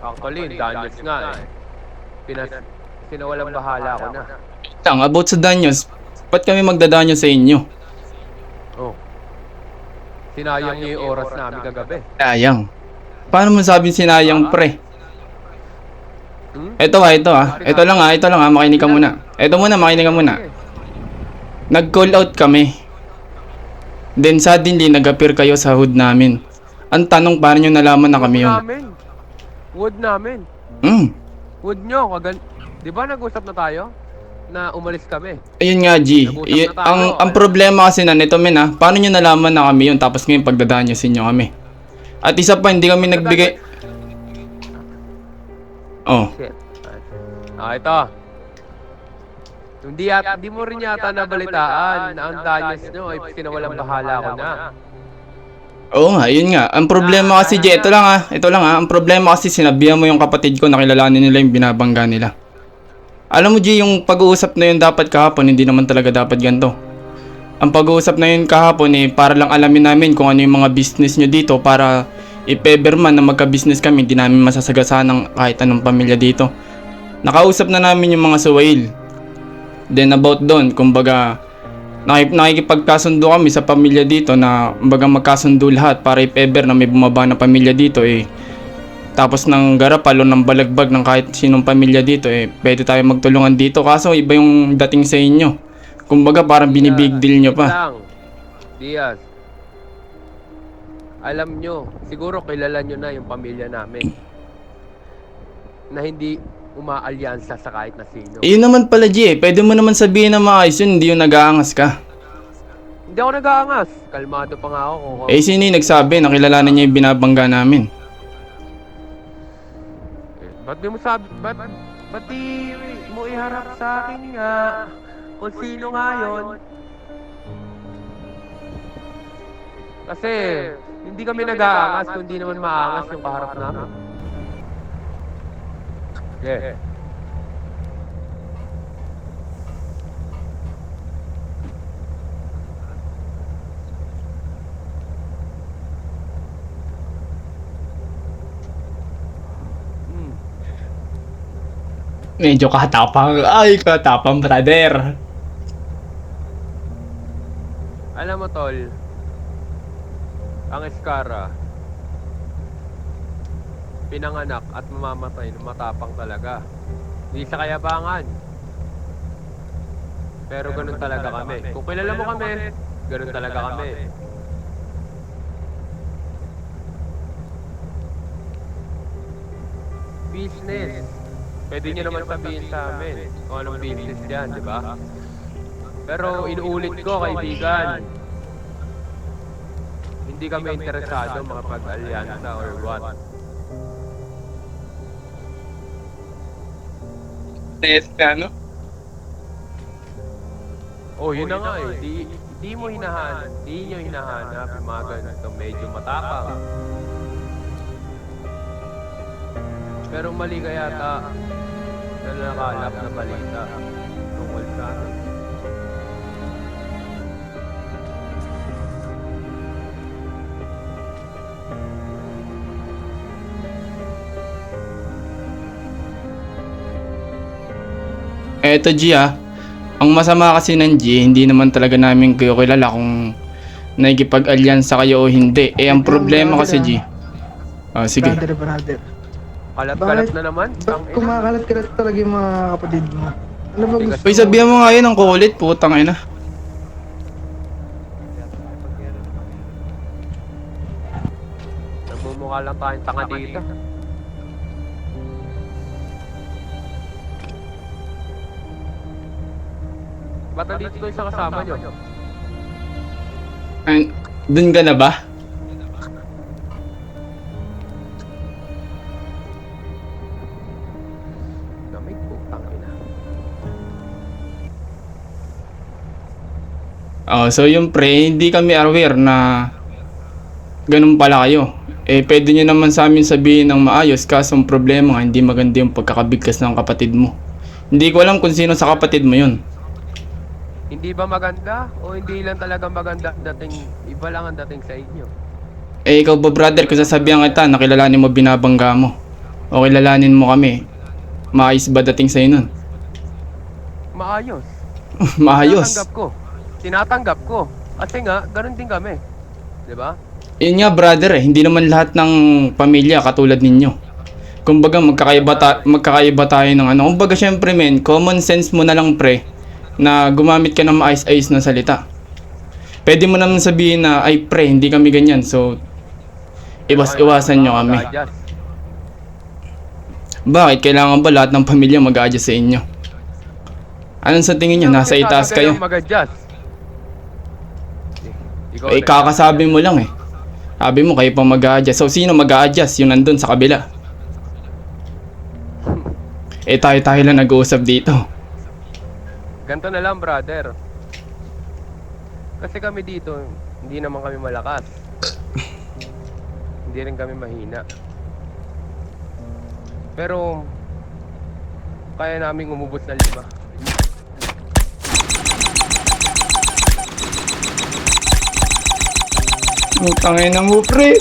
Actually, Danyos nga eh. Sinawalang bahala ko na. Lang, about sa Danyos, ba't kami magdadanyo sa inyo? Oh. Sinayang niyo yung oras namin kagabi. Sayang. Paano mo sabing sinayang, pre? Hmm? Ito ah. Ito lang ah, makinig ka muna. Makinig ka muna. Nag-call out kami. Then suddenly, nag-appear kayo sa hood namin. Ang tanong, paano nyo nalaman na kami yun? Wood namin. Wood nyo. Di ba nag-usap na tayo? Na umalis kami. Ayun nga, G. Ang problema kasi na nito, men ah. Paano nyo nalaman na kami yun? Tapos ngayon pagdadanyosin nyo kami. At isa pa, hindi kami nagbigay... Oh. Shit. Ito. Hindi mo rin yata nabalitaan na ang Danyos nyo ay sinawalang bahala ko na. Oo nga, yun nga. Ang problema kasi, G, ito lang ah. Ang problema kasi sinabihan mo yung kapatid ko na kilalanin nila yung binabangga nila. Alam mo, G, yung pag-uusap na yun dapat kahapon, hindi naman talaga dapat ganito. Ang pag-uusap na yun kahapon para lang alamin namin kung ano yung mga business nyo dito para if ever man na magka-business kami, hindi namin masasagasaan ng kahit anong pamilya dito. Nakausap na namin yung mga suwail. Then about doon, kumbaga, nakikipagkasundo kami sa pamilya dito na kumbaga magkasundo lahat para if ever na may bumaba na pamilya dito tapos ng garapal o ng balagbag ng kahit sinong pamilya dito pwede tayo magtulungan dito. Kaso iba yung dating sa inyo. Kumbaga parang binibig deal nyo pa. Diaz, alam nyo, siguro kilala nyo na yung pamilya namin na hindi umaalyansa sa kahit na sino. Yun naman pala, G, pwede mo naman sabihin na maayos yun, hindi yung nag-aangas ka. Hindi ako nag-aangas. Kalmado pa nga ako. Sino yung nagsabi na kilalanin niya yung binabangga namin? Ba't di mo sabi, ba't di mo iharap sa akin nga kung sino nga yun? Kasi hindi kami nag-aangas kung hindi naman maangas yung kaharap namin. Yeah. Medyo katapang. Ay, katapang, brother. Alam mo, tol, ang Eskara, pinanganak at mamamatay ng matapang talaga. Hindi sa kayabangan. Pero ganun talaga kami. Kung kilala mo kami, ganun talaga kami. Business. Pwede nyo naman sabihin sa amin kung anong business yan, di ba? Pero inuulit ko, kaibigan, hindi kami interesado makapag-alyansa or what. Yes, ano? Oh, yun na nga eh. Di mo hinahanap, di nyo hinahanap yung mga ganito medyo matapang. Pero mali ka yata na nakalap na balita tungkol sa atin. Eto, G, ang masama kasi ng G, hindi naman talaga namin kayo kilala kung nakikipag-alyansa kayo o hindi. Ang problema kasi, G. Sige. Brother. Kalat-kalat na naman. Kumakalat-kalat talaga yung mga kapatid mo. Ano ba gusto Uy, sabihan mo nga yun ang kulit, putang ina. Nagmumukha lang tayong tanga dito. Ba't nandito to isang kasama nyo? Dun ka na ba? Damig po, tangina. So yung pre, hindi kami aware na ganun pala kayo. Pwede nyo naman sa amin sabihin ng maayos, kaso ang problema hindi maganda yung pagkakabigkas ng kapatid mo. Hindi ko alam kung sino sa kapatid mo yun. Hindi ba maganda? O hindi lang talaga maganda ang dating, iba lang ang dating sa inyo? Ikaw ba, brother, kung sasabihan kita, nakilalanin mo binabangga mo. O kilalanin mo kami, maayos ba dating sa'yo nun? Maayos. Maayos. Tinatanggap ko. Kasi nga, ganun din kami. Di ba? Yun nga brother hindi naman lahat ng pamilya katulad ninyo. Kumbaga magkakaiba tayo ng ano. Kumbaga syempre men, common sense mo na lang pre na gumamit ka ng maayos-ayos na salita. Pwede mo naman sabihin na ay pre, hindi kami ganyan. So iwas-iwasan nyo kami. Mag-adjust. Bakit? Kailangan ba lahat ng pamilya mag-a-adjust sa inyo? Anong sa tingin nyo? Nasa itaas kayo? Mag-adjust. Ikaw Eh kakasabi mo lang eh. Sabi mo kayo pa mag-a-adjust. So sino mag-a-adjust? Yung nandun sa kabila. Eh tayo lang nag-uusap dito. Ganto na lang, brother. Kasi kami dito, hindi naman kami malakas. Hindi rin kami mahina. Pero kaya naming umubot ng 5. Utangin na mo pre.